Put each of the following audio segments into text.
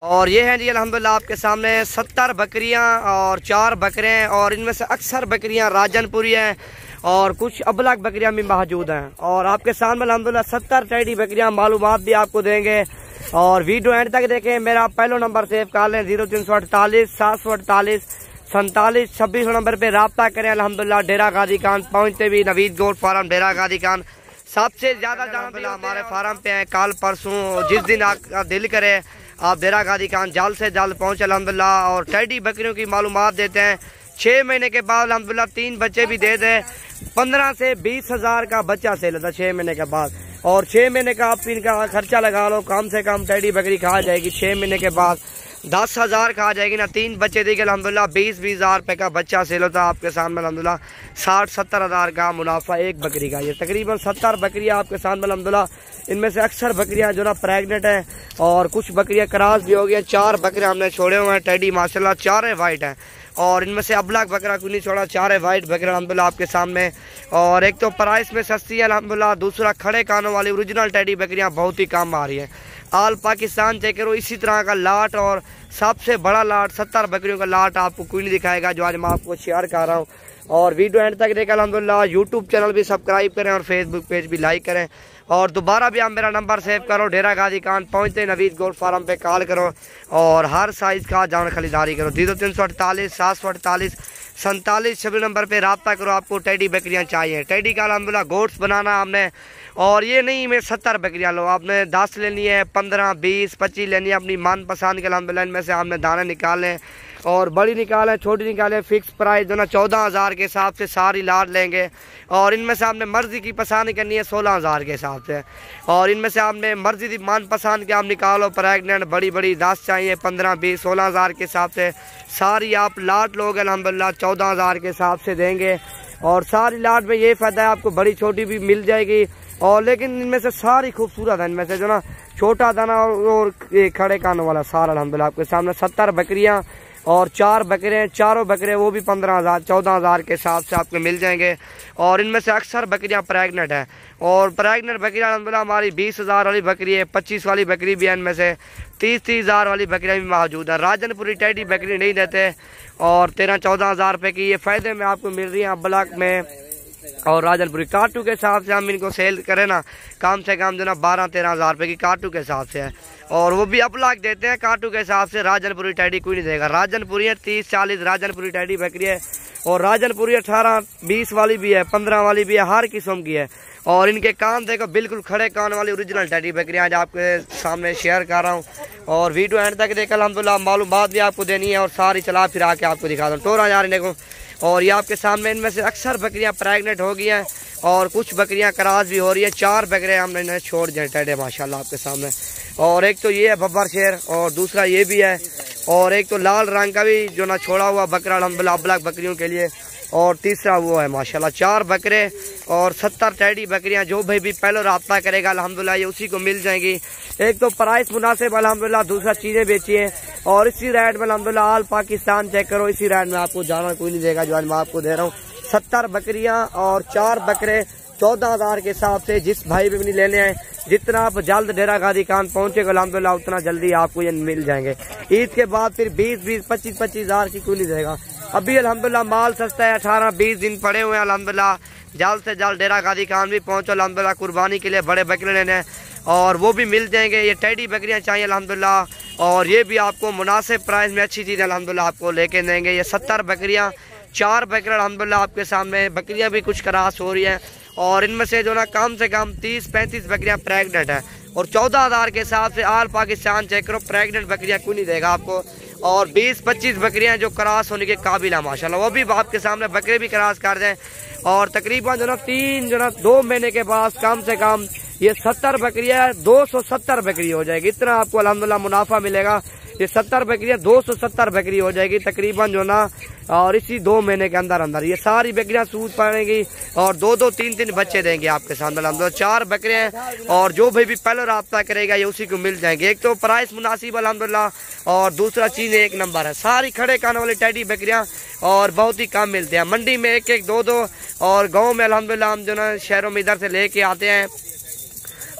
और ये हैं जी अल्हम्दुलिल्लाह आपके सामने 70 बकरियां और 4 बकरे हैं, और इनमें से अक्सर बकरियां राजनपुरी हैं और कुछ अबलग बकरियां भी मौजूद हैं। और आपके सामने अल्हम्दुलिल्लाह 70 टेडी बकरियां मालूमात भी आपको देंगे, और वीडियो एंड तक देखें। मेरा पहला नंबर सेव कर लें 0348 748 47 26 नंबर पे रब्ता करें। अल्हम्दुलिल्लाह डेरा गाजी खान पहुँचते भी नवीद गोट फार्म डेरा गाजी खान सबसे ज्यादा हमारे फार्म पे हैं। कल परसों जिस दिन आपका दिल करे आप डेरा गाजी खान जल्द से जल्द पहुँचे अल्हम्दुलिल्लाह, और टेडी बकरियों की मालूमात देते हैं। 6 महीने के बाद अल्हम्दुलिल्लाह 3 बच्चे भी दे दें। 15 से 20 हजार का बच्चा सेल होता है 6 महीने के बाद, और 6 महीने का आप इनका खर्चा लगा लो, कम से कम टेडी बकरी खा जाएगी 6 महीने के बाद 10 हजार खा जाएगी ना। 3 बच्चे देगी अल्हम्दुलिल्लाह 20-20 हजार रुपये का बच्चा सेल होता है आपके सामने अल्हम्दुलिल्लाह। 60-70 हजार का मुनाफा एक बकरी का। ये तकरीबन 70 बकरियां आपके सामने अल्हम्दुलिल्लाह। इनमें से अक्सर बकरियां जो ना प्रेगनेंट हैं, और कुछ बकरियां क्रॉस भी हो गई हैं। 4 बकरे हमने छोड़े हुए हैं टेडी माशाल्लाह, 4 वाइट हैं, और इनमें से अबलग बकरा कोई नहीं छोड़ा, 4 वाइट बकरे अल्हम्दुलिल्लाह आपके सामने। और एक तो प्राइस में सस्ती है अल्हम्दुलिल्लाह, दूसरा खड़े कानों वाली ओरिजिनल टेडी बकरियां बहुत ही कम आ रही हैं। आल पाकिस्तान चेक करो, इसी तरह का लाट और सबसे बड़ा लाट 70 बकरियों का लाट आपको कोई नहीं दिखाएगा जो आज मैं आपको शेयर कर रहा हूँ। और वीडियो एंड तक देखें अल्हम्दुलिल्लाह। यूट्यूब चैनल भी सब्सक्राइब करें और फेसबुक पेज भी लाइक करें, और दोबारा भी आप मेरा नंबर सेव करो। डेरा गाजी खान पहुँचते नवीद गोट फार्म पे कॉल करो, और हर साइज़ का जान खरीदारी करो। 0348 748 47 26 नंबर पे रब्ता करो। आपको टेडी बकरियां चाहिए, टेडी का अल्हम्दुलिल्लाह गोट्स बनाना हमने। और ये नहीं मैं 70 बकरियां लो, आपने 10 लेनी है, 15 20 25 लेनी है अपनी मन पसंद के अल्हम्दुलिल्लाह। इनमें से हमने दाने निकालें, और बड़ी निकालें छोटी निकालें, फिक्स प्राइस जो ना 14 हजार के हिसाब से सारी लाट लेंगे। और इनमें से आपने मर्जी की पसंद करनी है 16 हजार के हिसाब से, और इनमें से आपने मर्जी की मन पसंद के आप निकालो। प्रेगनेंट बड़ी बड़ी 10 चाहिए, 15 20 16 हजार के हिसाब से सारी आप लाट लोग अल्हम्दुलिल्लाह 14 हजार के हिसाब से देंगे। और सारी लाट में ये फ़ायदा है आपको बड़ी छोटी भी मिल जाएगी, और लेकिन इनमें से सारी खूबसूरत है। इनमें से जो ना छोटा दाना और खड़े कानों वाला सारा अल्हम्दुलिल्लाह आपके सामने 70 बकरियां और 4 बकरे हैं। चारों बकरे वो भी 15 हजार 14 हजार के हिसाब से आपको मिल जाएंगे। और इनमें से अक्सर बकरियां प्रेगनेंट हैं, और प्रेगनेंट बकरियां अल्हम्दुलिल्लाह हमारी 20 हजार वाली बकरी है, 25 वाली बकरी भी है, इनमें से 30-30 हजार वाली बकरियां भी मौजूद है। राजनपुरी टेडी बकरी नहीं देते, और 13-14 हजार रुपये की ये फ़ायदे में आपको मिल रही है ब्लॉक में। और राजनपुरी काटू के हिसाब से हम इनको सेल करें ना, कम से कम जो ना 12-13 हजार रुपये की काटू के हिसाब से है, और वो भी अपलाक देते हैं काटू के हिसाब से। राजनपुरी टेडी कोई नहीं देगा। राजनपुरी है 30-40 राजनपुरी टेडी बकरी है, और राजनपुरी 18-20 वाली भी है, 15 वाली भी है, हर किस्म की है। और इनके कान देखो बिल्कुल खड़े कान वाली ओरिजिनल टेडी बकरियां आज आपके सामने शेयर कर रहा हूँ। और वीडियो एंड तक देख अल्हम्दुलिल्लाह मालूमात भी आपको देनी है, और सारी चला फिरा के आपको दिखा दूँ। टोरा जा रही देखो, और ये आपके सामने इनमें से अक्सर बकरियां प्रेगनेंट हो गई हैं, और कुछ बकरियां क्रॉस भी हो रही है। 4 बकरे हमने इन्हें छोड़ दिए टेडे माशाल्लाह आपके सामने। और एक तो ये है बब्बर शेर, और दूसरा ये भी है, और एक तो लाल रंग का भी जो ना छोड़ा हुआ बकरा अल्हम्दुलिल्लाह अबलग बकरियों के लिए, और तीसरा वो है माशाल्लाह। 4 बकरे और 70 टेडी बकरियां। जो भाई भी पहले रब्ता करेगा अल्हम्दुलिल्लाह ये उसी को मिल जाएंगी। एक तो प्राइस मुनासिब अल्हम्दुलिल्लाह, दूसरा चीज़ें बेचिए, और इसी रेट में अल्हम्दुलिल्लाह आल पाकिस्तान चेक करो, इसी रेट में आपको जाना कोई नहीं देगा जो आज मैं आपको दे रहा हूँ। 70 बकरियां और 4 बकरे 14 हजार के हिसाब से। जिस भाई भी नहीं लेने आए, जितना आप जल्द डेरा गाजी खान पहुँचेगा अल्हम्दुलिल्लाह उतना जल्दी आपको ये मिल जाएंगे। ईद के बाद फिर 20-20 25-25 हजार की कोई नहीं देगा। अभी अल्हम्दुलिल्लाह माल सस्ता है, 18-20 दिन पड़े हुए हैं अल्हम्दुलिल्लाह। जल्द से जल्द डेरा गाजी खान भी पहुँचो अल्हम्दुलिल्लाह, कुर्बानी के लिए बड़े बकरे लेने हैं, और वो भी मिल जाएंगे। ये टेडी बकरियां चाहिए अल्हम्दुलिल्लाह, और ये भी आपको मुनासिब प्राइस में अच्छी चीज़ अल्हम्दुलिल्लाह आपको लेके देंगे। ये 70 बकरियां 4 बकरे अल्हम्दुलिल्लाह आपके सामने। बकरियां भी कुछ क्रॉस हो रही हैं, और इनमें से जो ना कम से कम 30-35 बकरियां प्रेगनेंट हैं, और 14 हजार के हिसाब से आल पाकिस्तान चेक करो। प्रेगनेंट बकरियां कोई नहीं देगा आपको, और 20-25 बकरियां जो क्रॉस होने के काबिल है माशाल्लाह, वो भी आपके सामने बकरे भी क्रॉस कर दें। और तकरीबन जो ना 2 महीने के बाद कम से कम ये 70 बकरियां 270 बकरी हो जाएगी। इतना आपको अल्हम्दुलिल्लाह मुनाफा मिलेगा। ये 70 बकरियां 270 बकरी हो जाएगी तकरीबन जो ना, और इसी 2 महीने के अंदर अंदर ये सारी बकरियां सूद पड़ेंगी, और 2-2 3-3 बच्चे देंगे आपके सामने अल्हम्दुलिल्लाह। 4 बकरे हैं, और जो भी पहले रब्ता करेगा ये उसी को मिल जाएंगे। एक तो प्राइस मुनासिब अल्हम्दुलिल्लाह, और दूसरा चीज़ एक नंबर है। सारी खड़े कान वाली टेडी बकरियां, और बहुत ही कम मिलते हैं। मंडी में 1-1 2-2, और गाँव में अल्हम्दुलिल्लाह हम जो ना शहरों में इधर से लेके आते हैं,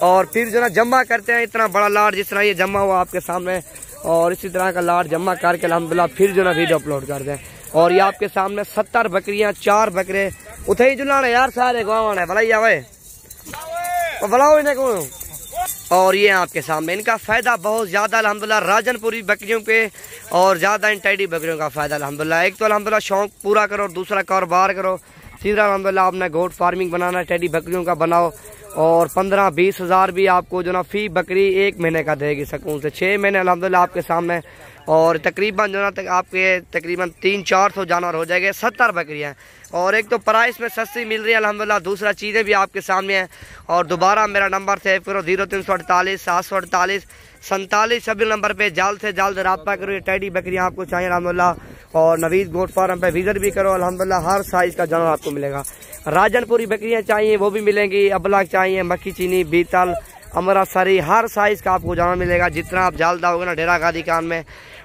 और फिर जो ना जमा करते हैं इतना बड़ा लाट जिस तरह ये जमा हुआ आपके सामने। और इसी तरह का लाट जमा करके अल्हम्दुलिल्लाह फिर जो ना वीडियो अपलोड कर दें। और ये आपके सामने 70 बकरियां, 4 बकरे उठे ही जुलाने यार सारे गाँव है भला बुलाओ इन्हें को। और ये आपके सामने इनका फ़ायदा बहुत ज़्यादा अल्हम्दुलिल्लाह राजनपुरी बकरियों पे और ज़्यादा इन टेडी बकरियों का फ़ायदा अल्हम्दुलिल्लाह। एक तो अल्हम्दुलिल्लाह शौक पूरा करो, दूसरा कारोबार करो, तीसरा अल्हम्दुलिल्लाह आपने गोट फार्मिंग बनाना टेडी बकरियों का बनाओ। और 15-20 हज़ार भी आपको जो ना फ़ी बकरी 1 महीने का देगी सुकून से। 6 महीने अल्हम्दुलिल्लाह आपके सामने। और तकरीबन जो ना आपके तकरीबन 300-400 जानवर हो जाएंगे। 70 बकरियाँ और एक तो प्राइस में सस्ती मिल रही है अल्हम्दुलिल्लाह, दूसरा चीज़ें भी आपके सामने हैं। और दोबारा मेरा नंबर सेव करो 0348 748 47 सभी नंबर पे जल्द से जल्द रब्ता करो। ये टेडी बकरियाँ आपको चाहिए अल्हम्दुलिल्लाह। और नवीद गोट फार्म पे विजिट भी करो अल्हम्दुलिल्लाह, हर साइज़ का जानवर आपको मिलेगा। राजनपुरी बकरियाँ चाहिए वो भी मिलेंगी, अबलाग चाहिए, मक्खी चीनी, बीतल, अमृतसरी, हर साइज़ का आपको जानवर मिलेगा जितना आप जल्द आओगे ना डेरा गादी खान में।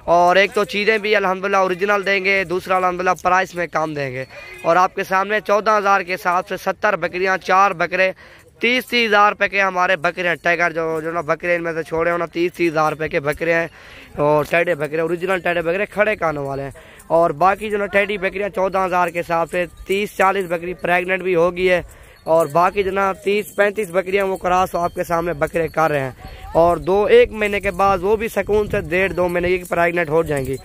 और एक तो चीज़ें भी अल्हम्दुलिल्लाह ओरिजिनल देंगे, दूसरा अल्हम्दुलिल्लाह प्राइस में कम देंगे। और आपके सामने 14,000 के हिसाब से 70 बकरियाँ, 4 बकरे 30-30 हज़ार रुपये के हमारे बकरे हैं। टाइगर जो ना बकरे इनमें से छोड़े हो ना 30-30 हज़ार रुपये के बकरे हैं। और टेढ़े बकरे ओरिजिनल टेढ़े बकरे खड़े कानों वाले हैं। और बाकी जो ना टेढ़ी बकरियाँ 14,000 के हिसाब से 30-40 बकरी प्रेगनेंट भी होगी है। और बाकी जो ना 30-35 बकरियाँ वो क्रॉस आपके सामने बकरे कर रहे हैं। और 1 महीने के बाद वो भी सुकून से 1.5-2 महीने की प्रेगनेंट हो जाएंगी।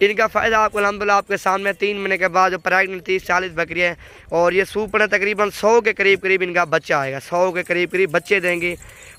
इनका फ़ायदा आपको अल्हम्दुलिल्लाह आपके सामने 3 महीने के बाद जो प्रेगनेंट 30-40 बकरियाँ हैं। और ये सूपड़े तकरीबन 100 के करीब इनका बच्चा आएगा, 100 के करीब बच्चे देंगी।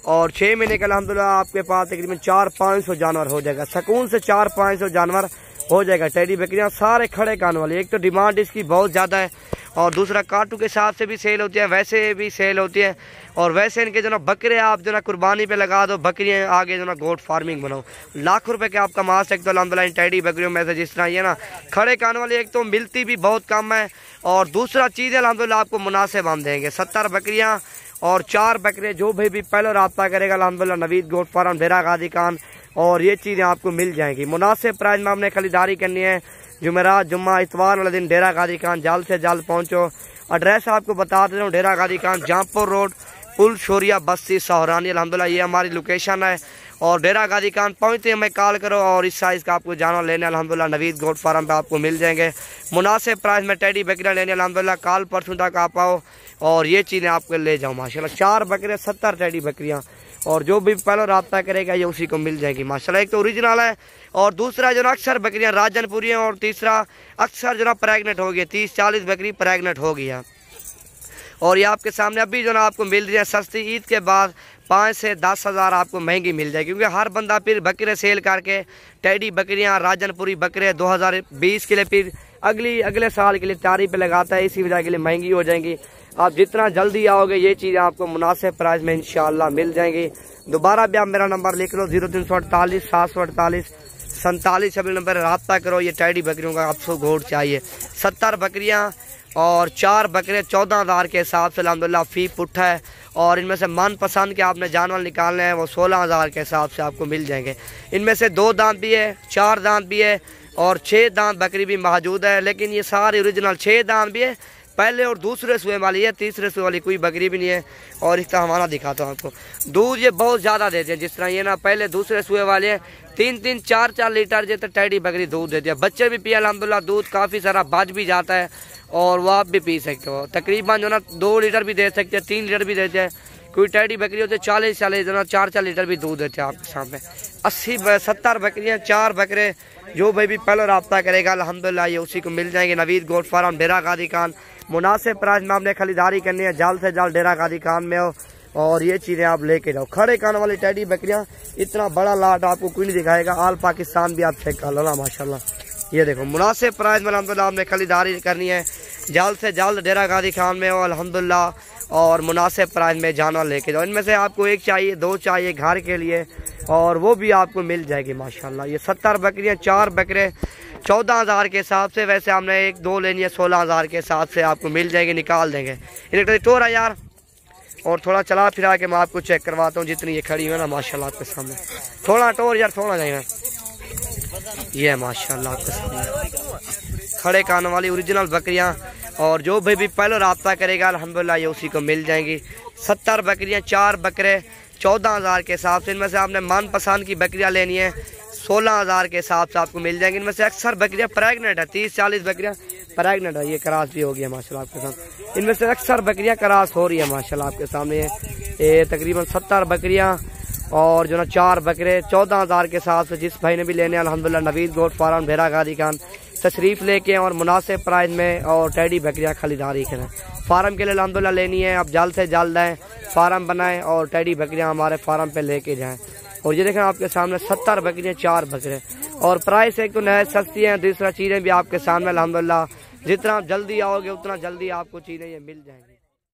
और 6 महीने का अल्हम्दुलिल्लाह आपके पास तकरीबन 400-500 जानवर हो जाएगा, सुकून से 400-500 जानवर हो जाएगा। टेडी बकरियाँ सारे खड़े कान वाली। एक तो डिमांड इसकी बहुत ज़्यादा है और दूसरा काटू के हिसाब से भी सेल होती है, वैसे भी सेल होती है। और वैसे इनके जो ना बकरे आप जो ना कुर्बानी पे लगा दो, बकरियाँ आगे जो ना गोट फार्मिंग बनाओ, लाखों रुपए के आप कमा सकते हो अल्हम्दुलिल्लाह इन टेडी बकरियों में से। जिस तरह ये ना खड़े कान वाली, एक तो मिलती भी बहुत कम है और दूसरा चीज़ अल्हम्दुलिल्लाह आपको मुनासिब हम देंगे। 70 बकरियाँ और 4 बकरे जो भी पहले रब्ता करेगा अल्हम्दुलिल्लाह नवीद गोट फार्म डेरा गादी खान, और ये चीज़ें आपको मिल जाएंगी मुनासिब प्राइस में। हमने खरीदारी करनी है जुमेरात, जुम्मा, इतवार वाले दिन डेरा गादी खान जल्द से जल्द पहुँचो। एड्रेस आपको बता देता हूँ, डेरा गादी खान, जामपुर रोड, पुल शोरिया, बस्ती, सोहरानी अल्हम्दुलिल्लाह ये हमारी लोकेशन है। और डेरा गादी खान पहुँचते हमें कॉल करो और इस साइज़ का आपको जानवर लेने अल्हम्दुलिल्लाह नवीद गोट फार्म पे आपको मिल जाएंगे मुनासिब प्राइस में। टेडी बकरियाँ लेने अल्हम्दुलिल्लाह कल परसों तक आप आओ और ये चीज़ें आपको ले जाओ माशाल्लाह। 4 बकरे 70 टेडी बकरियाँ और जो भी पहले रब्ता करेगा ये उसी को मिल जाएगी माशाल्लाह। एक तो ओरिजिनल है और दूसरा जो ना अक्सर बकरियाँ राजनपुरी हैं और तीसरा अक्सर जो ना प्रेगनेंट हो गई, 30-40 बकरी प्रेगनेंट हो गई है। और ये आपके सामने अभी जो ना आपको मिल रही है सस्ती, ईद के बाद 5 से 10 हज़ार आपको महंगी मिल जाएगी। क्योंकि हर बंदा फिर बकरे सेल करके टेडी बकरियाँ राजनपुरी बकरे 2020 के लिए फिर अगले साल के लिए तैयारी पे लगाता है, इसी वजह के लिए महंगी हो जाएंगी। आप जितना जल्दी आओगे ये चीज़ें आपको मुनासिब प्राइस में इंशाल्लाह मिल जाएंगी। दोबारा भी आप मेरा नंबर लिख लो 0348 748 47 सभी नंबर रब्ता करो। ये टेडी बकरियों का आपको घोट चाहिए। 70 बकरियाँ और 4 बकरे 14,000 के हिसाब से अल्हम्दुलिल्लाह फ़ी पुट्ठा है। और इनमें से मनपसंद के आपने जानवर निकालने हैं वो 16,000 के हिसाब से आपको मिल जाएंगे। इनमें से 2 दांत भी है, 4 दांत भी है और 6 दांत बकरी भी मौजूद है। लेकिन ये सारी ओरिजिनल 6 दांत भी है, पहले और दूसरे सुए वाली है, तीसरे सुए वाली कोई बकरी भी नहीं है। और इसका हमारा दिखाता हूँ आपको, दूध ये बहुत ज़्यादा देते हैं। जिस तरह ये ना पहले दूसरे सुए वाले हैं 3-3 4-4 लीटर जो टेडी बकरी दूध देती है। बच्चे भी पिए अल्हम्दुलिल्लाह, दूध काफ़ी सारा बच भी जाता है और वो आप भी पी सकते हो। तकरीबन जो ना 2 लीटर भी दे सकते हैं, 3 लीटर भी देते हैं। कोई टेडी बकरी होती है 40 जो ना 4-4 लीटर भी दूध देते हैं आपके सामने। 70 बकरियाँ 4 बकरे जो भाई भी पहले रब्ता करेगा अल्हम्दुलिल्लाह ये उसी को मिल जाएंगे। नवीद गोट फार्म डेरा गादी खान मुनासिब प्राइस में आपने खरीदारी करनी है, जल्द से जल्द डेरा गादी खान में हो और ये चीज़ें आप लेके जाओ। खड़े कान वाली टेडी बकरियाँ, इतना बड़ा लाट आपको कोई नहीं दिखाएगा। आल पाकिस्तान भी आप चेक कर लो ना माशाल्लाह। ये देखो मुनासिब प्राइस में अल्हम्दुलिल्लाह आपने खरीदारी करनी है, जल्द से जल्द डेरा गादी खान में हो अल्हम्दुलिल्लाह और मुनासिब प्राइस में जानवर लेके जाओ। इनमें से आपको 1 चाहिए, 2 चाहिए घर के लिए और वो भी आपको मिल जाएगी माशाल्लाह। ये 70 बकरियाँ 4 बकरे 14,000 के हिसाब से, वैसे हमने 1-2 लेनी है 16,000 के हिसाब से आपको मिल जाएगी, निकाल देंगे। इलेक्ट्रिक टोर है यार, और थोड़ा चला फिरा के मैं आपको चेक करवाता हूँ जितनी ये खड़ी है ना माशाल्लाह आपके सामने। थोड़ा टोर यार, थोड़ा जाएगा। ये माशाल्लाह आपके सामने खड़े कान वाली ओरिजिनल बकरियाँ और जो भी पहले रब्ता करेगा अल्हम्दुलिल्लाह ये उसी को मिल जाएंगी। 70 बकरियाँ 4 बकरे 14,000 के हिसाब से। इनमें से आपने मनपसंद की बकरियाँ लेनी है 16,000 के हिसाब से आपको मिल जाएंगे। इनमें से अक्सर बकरियां प्रेगनेंट है, 30-40 बकरियां प्रेगनेंट है। ये क्रॉस भी हो गया माशाल्लाह आपके सामने। इनमें से अक्सर बकरियां क्रॉस हो रही है माशाल्लाह आपके सामने। ये तकरीबन 70 बकरियां और जो ना 4 बकरे 14,000 के हिसाब से। जिस भाई ने भी लेने अल्हम्दुलिल्लाह नवीद गोट फार्म भेरा गादी खान तशरीफ लेके और मुनासिब प्राइस में और टेडी बकरियां खरीदारी करें। फार्म के लिए अल्हम्दुलिल्लाह लेनी है, आप जल्द से जल्द आएँ, फार्म बनाएं और टेडी बकरियां हमारे फार्म पे लेके जाएं। और ये देखें आपके सामने 70 बकरियां 4 बकरे और प्राइस एक तो नहायत सस्ती है, दूसरा चीज़ें भी आपके सामने अल्हम्दुलिल्लाह जितना आप जल्दी आओगे उतना जल्दी आपको चीज़ें ये मिल जाएंगी।